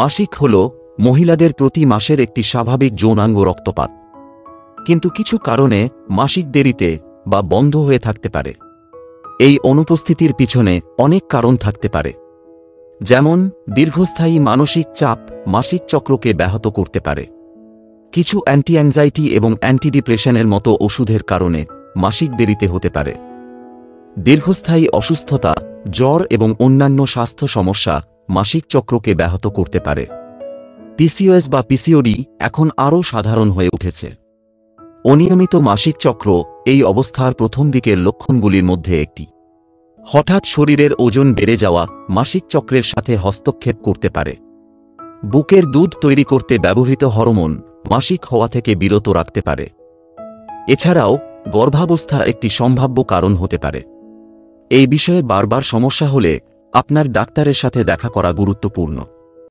মাসিক হল মহিলাদের প্রতি মাসের একটি স্বাভাবিক যৌনাঙ্গ রক্তপাত, কিন্তু কিছু কারণে মাসিক দেরিতে বা বন্ধ হয়ে থাকতে পারে। এই অনুপস্থিতির পিছনে অনেক কারণ থাকতে পারে, যেমন দীর্ঘস্থায়ী মানসিক চাপ মাসিক চক্রকে ব্যাহত করতে পারে। কিছু অ্যান্টি অ্যাংজাইটি এবং অ্যান্টি ডিপ্রেশনের মতো ওষুধের কারণে মাসিক দেরিতে হতে পারে। দীর্ঘস্থায়ী অসুস্থতা, জ্বর এবং অন্যান্য স্বাস্থ্য সমস্যা মাসিক চক্রকে ব্যাহত করতে পারে। পিসিওএস বা পিসিওডি এখন আরও সাধারণ হয়ে উঠেছে। অনিয়মিত মাসিক চক্র এই অবস্থার প্রথম দিকের লক্ষণগুলির মধ্যে একটি। হঠাৎ শরীরের ওজন বেড়ে যাওয়া মাসিক চক্রের সাথে হস্তক্ষেপ করতে পারে। বুকের দুধ তৈরি করতে ব্যবহৃত হরমোন মাসিক হওয়া থেকে বিরত রাখতে পারে। এছাড়াও গর্ভাবস্থা একটি সম্ভাব্য কারণ হতে পারে। এই বিষয়ে বারবার সমস্যা হলে আপনার ডাক্তারের সাথে দেখা করা গুরুত্বপূর্ণ।